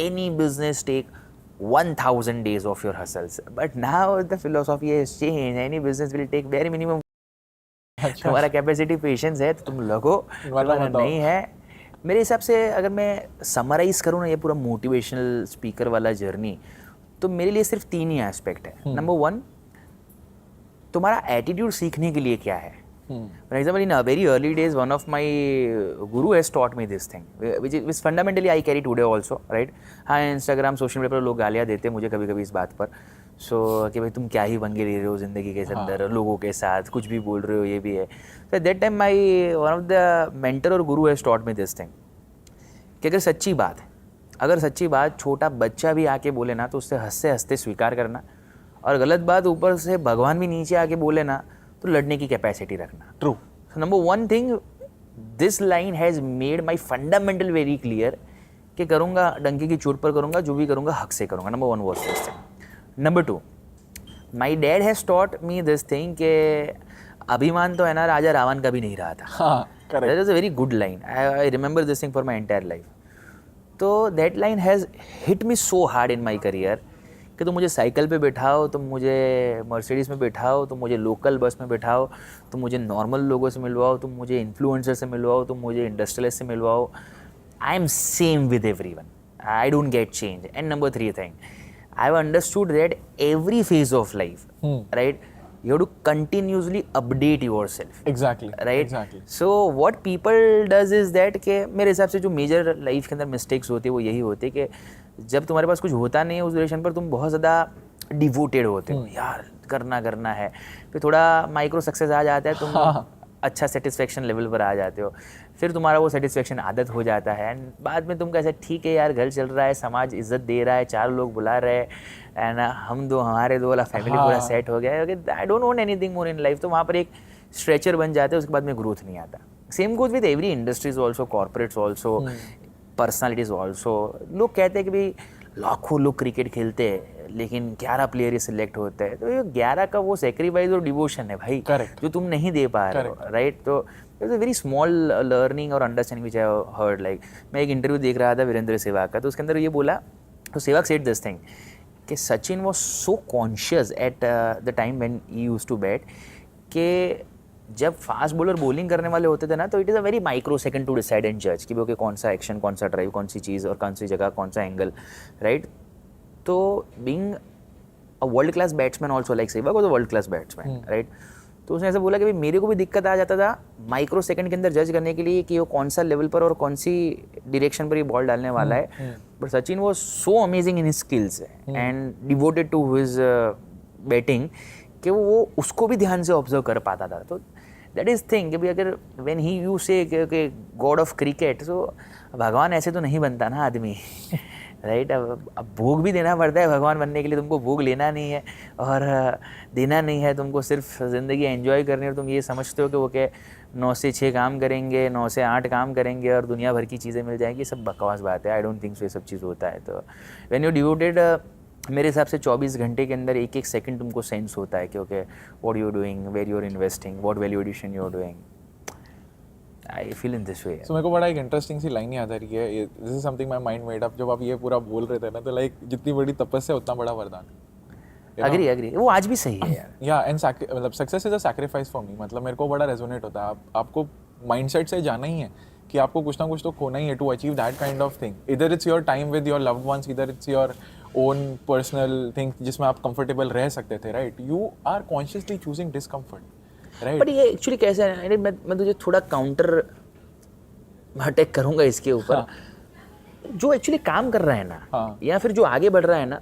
any business take 1000 days of your hustles, but now the philosophy has changed. Any business will take very minimum. तुम्हारा capacity patience है तो तुम लगो, तुम्हारा नहीं है. मेरे हिसाब से अगर मैं समराइज करूँ ना ये पूरा मोटिवेशनल स्पीकर वाला जर्नी, तो मेरे लिए सिर्फ 3 ही एस्पेक्ट है. नंबर 1, तुम्हारा एटीट्यूड सीखने के लिए क्या है. For example, in very early days one of my guru has taught me this thing which fundamentally I carry today also, right. हाँ, इंस्टाग्राम सोशल मीडिया पर लोग गालियाँ देते हैं मुझे कभी कभी इस बात पर, कि भाई तुम क्या ही पंगे ले रहे हो ज़िंदगी के अंदर, लोगों के साथ कुछ भी बोल रहे हो, ये भी है. So that time my one of the mentor और गुरु has taught me this thing कि अगर सच्ची बात छोटा बच्चा भी आके बोले ना तो उससे हंसते हंसते स्वीकार करना, और गलत बात ऊपर से भगवान भी नीचे आके बोले ना तो लड़ने की कैपेसिटी रखना. True. So number 1 thing, this line has made my fundamental very clear कि करूँगा डंके की चोट पर करूँगा, जो भी करूँगा हक से करूँगा. Number 1 was this thing. Number 2, my dad has taught me this thing कि अभिमान तो है ना राजा रावण का भी नहीं रहा था. हाँ, correct. That is a very good line. I remember this thing for my entire life. तो that line has hit me so hard in my career कि तुम मुझे साइकिल पे बैठाओ, तुम मुझे मर्सिडीज़ में बैठाओ, तुम मुझे लोकल बस में बैठाओ, तुम मुझे नॉर्मल लोगों से मिलवाओ, तुम मुझे इन्फ्लुएंसर से मिलवाओ, तुम मुझे इंडस्ट्रियलिस्ट से मिलवाओ, I am same with everyone. I don't get change. And number 3 thing, I have understood that every phase of life, right, you have to continuously update yourself. Exactly. Right? Exactly. So what people does is that कि मेरे हिसाब से जो major life के अंदर mistakes होती है वो यही होती है कि जब तुम्हारे पास कुछ होता नहीं है उस ड्यूरेशन पर तुम बहुत ज़्यादा डिवोटेड होते हो, यार करना है. फिर थोड़ा माइक्रो सक्सेस आ जाता है, तुम अच्छा सेटिस्फेक्शन लेवल पर आ जाते हो, फिर तुम्हारा वो सेटिस्फेक्शन आदत हो जाता है. एंड बाद में तुम कैसे ठीक है यार, घर चल रहा है, समाज इज्जत दे रहा है, 4 लोग बुला रहे हैं, एंड हमारे 2 वाला फैमिली पूरा सेट हो गया है, I don't want anything more in life. तो वहाँ पर एक स्ट्रेचर बन जाते हैं, उसके बाद में ग्रोथ नहीं आता. Same goes with every industries also, corporates also, personalities also. लोग कहते हैं कि भाई लाखों लोग क्रिकेट खेलते हैं लेकिन 11 प्लेयर ही सिलेक्ट होते हैं, तो ये 11 का वो सेक्रीफाइस और डिवोशन है भाई. Correct. जो तुम नहीं दे पा रहे हो, राइट. तो it's a very small learning और understanding which I heard. Like मैं एक इंटरव्यू देख रहा था वीरेंद्र सहवाग का, तो उसके अंदर ये बोला, तो सहवाग सेड दिस थिंग कि Sachin was so conscious at the time when he used to bat कि जब फास्ट बॉलर बॉलिंग करने वाले होते थे ना तो it is a very microsecond to decide and जज कि ओके कौन सा एक्शन, कौन सा ड्राइव, कौन सी चीज़ और कौन सी जगह, कौन सा एंगल, राइट. तो being a world class batsman also, like Sehwag was a world class batsman, right. तो उसने ऐसा बोला कि भाई मेरे को भी दिक्कत आ जाता था माइक्रो सेकंड के अंदर जज करने के लिए कि वो कौन सा लेवल पर और कौन सी डायरेक्शन पर ये बॉल डालने वाला है. But Sachin was so amazing in his skills and devoted to his batting कि वो उसको भी ध्यान से ऑब्जर्व कर पाता था. तो दैट इज़ थिंग कि भाई अगर व्हेन ही यू से गॉड ऑफ क्रिकेट, सो भगवान ऐसे तो नहीं बनता ना आदमी, राइट. अब भोग भी देना पड़ता है भगवान बनने के लिए. तुमको भोग लेना नहीं है और देना नहीं है, तुमको सिर्फ ज़िंदगी एंजॉय करनी है. और तुम ये समझते हो कि वो क्या 9 से 6 काम करेंगे, 9 से 8 काम करेंगे और दुनिया भर की चीज़ें मिल जाएंगी, सब बकवास बात है. आई डोंट थिंक सो ये सब चीज़ होता है. तो व्हेन यू डिवोटेड, मेरे हिसाब से 24 घंटे के अंदर एक एक सेकंड तुमको सेंस होता है कि okay what you are doing, where you are investing, what value addition you are doing. I feel in this way. So मेरे को बड़ा एक इंटरेस्टिंग सी लाइन याद आ रही है. This is something my mind made up. जब आप ये पूरा बोल रहे थे ना तो लाइक जितनी बड़ी तपस्या उतना बड़ा वरदान. अग्री वो आज भी सही है यार. या एंड मतलब success is a sacrifice for me. मतलब मेरे को बड़ा रेजोनेट होता है. आपको माइंडसेट से जाना ही है कि आपको कुछ ना कुछ तो खोना ही है to achieve that kind of thing. इधर it's your time with your loved ones, इधर it's your own personal thing जिसमें आप कंफर्टेबल रह सकते थे, right. You are consciously choosing discomfort, right. But ये एक्चुअली कैसे है, मैं तुझे थोड़ा काउंटर अटैक करूंगा इसके ऊपर. जो एक्चुअली काम कर रहा है ना, या फिर जो आगे बढ़ रहा है ना,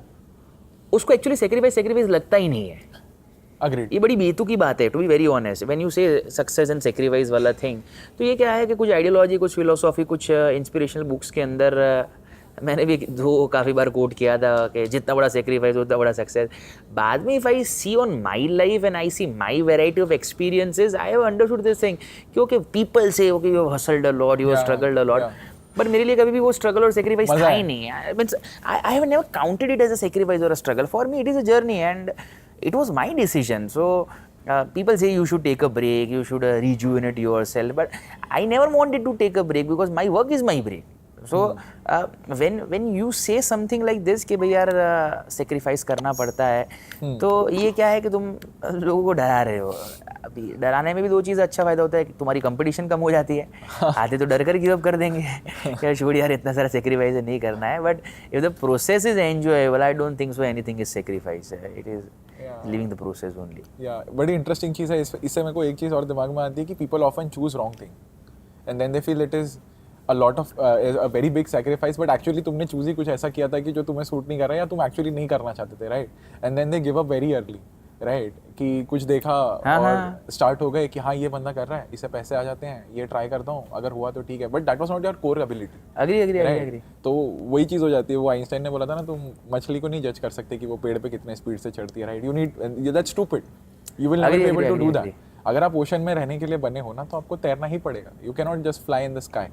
उसको एक्चुअली सेक्रीफाइस लगता ही नहीं है. Agreed. ये बड़ी बेतु की बात है, to be very honest. When you say success and sacrifice वाला थिंग, तो ये क्या है कि कुछ आइडियोलॉजी, कुछ फिलोसॉफी, कुछ इंस्पिरेशनल बुक्स के अंदर मैंने भी 2 काफ़ी बार कोट किया था कि जितना बड़ा सेक्रीफाइस उतना बड़ा सक्सेस. बाद में if I see on my life and I see my variety of experiences, I have understood this thing कि okay people say okay you have hustled a lot, you have struggled a lot. But मेरे लिए कभी भी वो struggle और sacrifice था ही नहीं. I have never counted it as a sacrifice और a struggle. For me it is a journey and it was my decision. So people say you should take a break, you should rejuvenate yourself, but I never wanted to take a break because my work is my break. So when you से something like this कि भाई यार sacrifice करना पड़ता है, तो ये क्या है कि तुम लोगों को डरा रहे हो। अभी डराने में भी दो चीज़ अच्छा फायदा होता है कि तुम्हारी कंपटीशन कम हो जाती है, आधे तो डर कर गिव अप कर देंगे यार छोड़ यार इतना सारा सेक्रीफाइस नहीं करना है, but if the process is enjoyable I don't think so anything is sacrifice, it is living the process only. या बड़ी इंटरेस्टिंग चीज़ है इससे मेरे को एक चीज़ और दिमाग में आती है कि people often choose wrong thing and then they feel it is a lot of a very big sacrifice, but actually तुमने चूज ही कुछ ऐसा किया था कि जो तुम्हें सूट नहीं कर रहा है या तुम एक्चुअली नहीं करना चाहते थे, right? And then they give up very early, right? कि कुछ देखा और स्टार्ट हो गए कि हाँ ये बंदा कर रहा है, इससे पैसे आ जाते हैं, ये ट्राई करता हूँ, अगर हुआ तो ठीक है, but that was not your core ability. Agree. तो वही चीज़ हो जाती है, वो आइंस्टाइन ने बोला था ना, तुम मछली को नहीं जज कर सकते कि वो पेड़ पे कितने स्पीड से चढ़ती है, right? You need that's stupid, you will never be able to do that. अगर आप ओशन में रहने के लिए बने हो ना, तो आपको तैरना ही पड़ेगा, you can not just fly in the sky.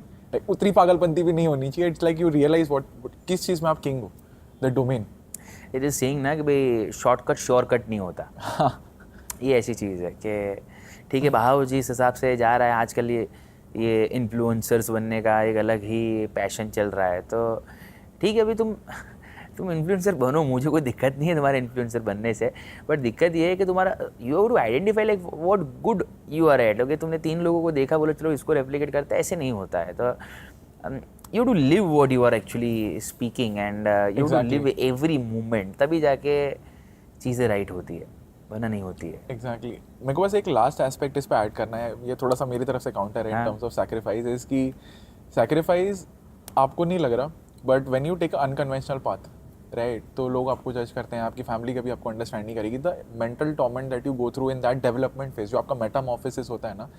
उतनी पागलपंती भी नहीं होनी चाहिए, it's like you realize what किस चीज़ में आप किंग हो, the domain. It is saying ना कि भाई शॉर्टकट श्योरकट नहीं होता। ये ऐसी चीज़ है कि ठीक है बहाव जिस हिसाब से जा रहा है आजकल, ये इन्फ्लुएंसर्स बनने का एक अलग ही पैशन चल रहा है, तो ठीक है अभी तुम इन्फ्लुएंसर बनो, मुझे कोई दिक्कत नहीं है तुम्हारे इन्फ्लुएंसर बनने से, बट दिक्कत ये है कि तुम्हारा you have to identify like what good you are at. Okay, तुमने 3 लोगों को देखा, बोलो चलो इसको रेप्लिकेट करते हैं, ऐसे नहीं होता है। तो you to live what you are actually speaking and you to live every moment, तभी जाके चीज़ें राइट होती है, वरना नहीं होती है। एग्जैक्टली मेरे को बस एक लास्ट एस्पेक्ट इस पे ऐड करना है, ये थोड़ा सा मेरी तरफ से काउंटर है in terms of sacrifice, is कि सैक्रिफाइस आपको नहीं लग रहा, but when you take unconventional path, right, तो लोग आपको जज करते हैं, आपकी फैमिली कभी आपको अंडरस्टैंड नहीं करेगी। The mental torment that you go through in that development phase, जो आपका मेटामॉर्फोसिस होता है ना,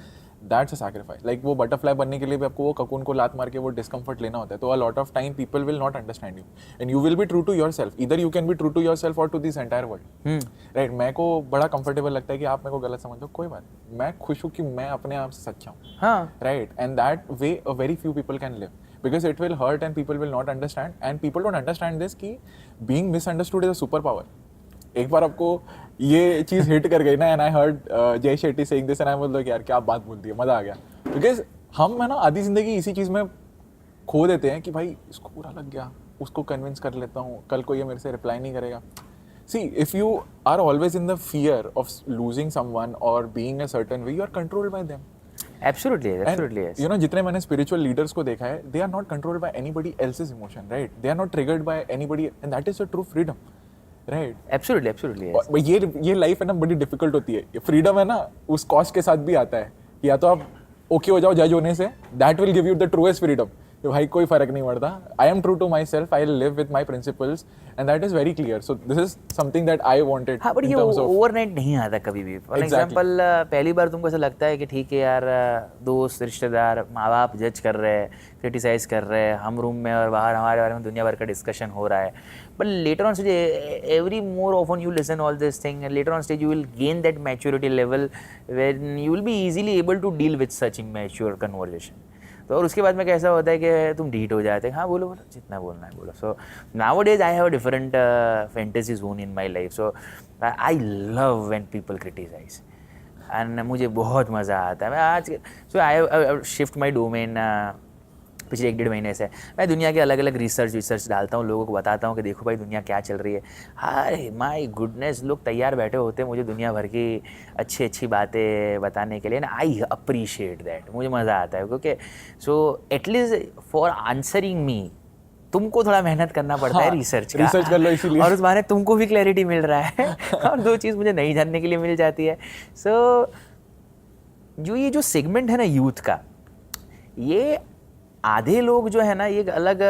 दैट्स अ सैक्रिफाइस। लाइक वो बटरफ्लाई बनने के लिए भी आपको वो ककून को लात मार के वो डिस्कम्फर्ट लेना होता है, तो a lot of time people will not understand you and you will be true to your self. इधर you can be true to your self और to this entire world, right? मेरे को बड़ा कंफर्टेबल लगता है कि आप मेरे को गलत समझो, कोई बात नहीं, मैं खुश हूँ कि मैं अपने आप से सच्चा हूँ, हाँ, right? And that way a very few people can live, because it will hurt and people will not understand, and people don't understand this कि being misunderstood is a super power। एक बार आपको ये चीज़ हिट कर गई ना, and I heard जय Shetty saying this and I was like यार क्या बात बोल दी है, मज़ा आ गया। because हम है ना आधी ज़िंदगी इसी चीज़ में खो देते हैं कि भाई इसको बुरा लग गया, उसको कन्विंस कर लेता हूँ, कल को ये मेरे से रिप्लाई नहीं करेगा। See, if you are always in the fear of losing someone or being a certain way, you are controlled by them। Absolutely, yes. You know, जितने मैंने spiritual leaders को देखा है, they are not controlled by anybody else's emotion, right? They are not triggered by anybody, and that is a true freedom, right? Absolutely, yes. ये life है ना बड़ी difficult होती है, ये फ्रीडम है ना उस कॉस्ट के साथ भी आता है, या तो आप ओके हो जाओ जज होने से, that will give you the truest freedom। भाई कोई फर्क नहीं पड़ता, I am true to myself, I live with my principles and that is very clear. So this is something that I wanted. हाँ, बट ये overnight नहीं आता कभी भी। फॉर एग्जांपल पहली बार तुमको ऐसा लगता है कि ठीक है यार, दोस्त रिश्तेदार माँ बाप जज कर रहे हैं, क्रिटिसाइज कर रहे हैं, हम रूम में और बाहर हमारे बारे में दुनिया भर का डिस्कशन हो रहा है, but later on stage every more often you listen all this thing, later on stage you will gain that maturity level when you will be easily able to deal with such immature conversation. तो और उसके बाद में कैसा होता है कि तुम ढीठ हो जाते हैं, हाँ बोलो जितना बोलना है बोलो। So nowadays I have a different fantasy zone in my life, so I love when people criticize and मुझे बहुत मज़ा आता है। मैं आज सो आई शिफ्ट माई डोमेन पिछले 1-1.5 महीने से। मैं दुनिया के अलग अलग रिसर्च डालता हूँ, लोगों को बताता हूँ कि देखो भाई दुनिया क्या चल रही है। हाय माय गुडनेस, लोग तैयार बैठे होते हैं मुझे दुनिया भर की अच्छी बातें बताने के लिए ना। आई अप्रिशिएट दैट, मुझे मज़ा आता है, क्योंकि सो एटलीस्ट फॉर आंसरिंग मी तुमको थोड़ा मेहनत करना पड़ता है रिसर्च कर लो इसीलिए, और उस बहाने तुमको भी क्लैरिटी मिल रहा है और 2 चीज़ मुझे नहीं जानने के लिए मिल जाती है। सो ये जो सेगमेंट है ना यूथ का, ये आधे लोग जो है ना ये एक अलग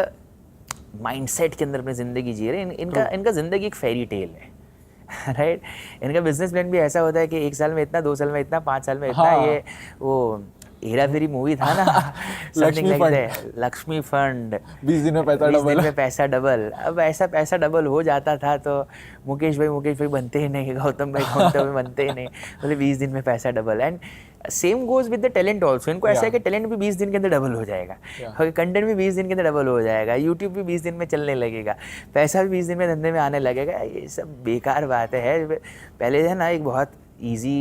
माइंडसेट के अंदर अपनी ज़िंदगी जी रहे हैं। इनका ज़िंदगी एक फेरी टेल है, राइट? इनका बिजनेस प्लान भी ऐसा होता है कि 1 साल में इतना, 2 साल में इतना, 5 साल में इतना। हाँ। ये वो हेरा फेरी मूवी था ना, लक्ष्मी फंड, 20 दिन में पैसा डबल। अब ऐसा पैसा डबल हो जाता था तो मुकेश भाई बनते ही नहीं, गौतम भाई बनते ही नहीं, बोले 20 दिन में पैसा double. And same goes with the talent also. इनको ऐसा है कि टैलेंट भी 20 दिन के अंदर डबल हो जाएगा, कंटेंट भी 20 दिन के अंदर डबल हो जाएगा, यूट्यूब भी 20 दिन में चलने लगेगा, पैसा भी 20 दिन में धंधे में आने लगेगा। ये सब बेकार बात है। पहले है ना एक बहुत ईजी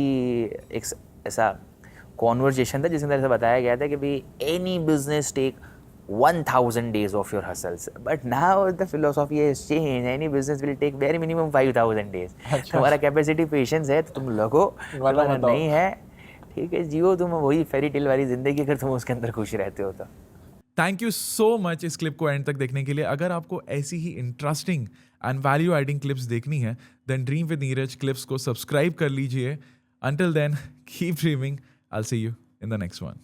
एक ऐसा कॉन्वर्जेशन था जिसके अंदर ऐसा बताया गया था कि भाई any business take 1000 days of your hustles. But now the philosophy has changed. Any business will take very minimum 5000 days. तुम्हारा कैपेसिटी पेशेंस है तो तुम लगो, तुम्हारा नहीं है ठीक है जियो तुम वही फेरी टेल वाली जिंदगी अगर तुम उसके अंदर खुश रहते हो तो। थैंक यू सो मच इस क्लिप को एंड तक देखने के लिए। अगर आपको ऐसी ही interesting and value adding clips देखनी है then dream with Neeraj clips को सब्सक्राइब कर लीजिए। Until then keep dreaming, I will see you in the next one.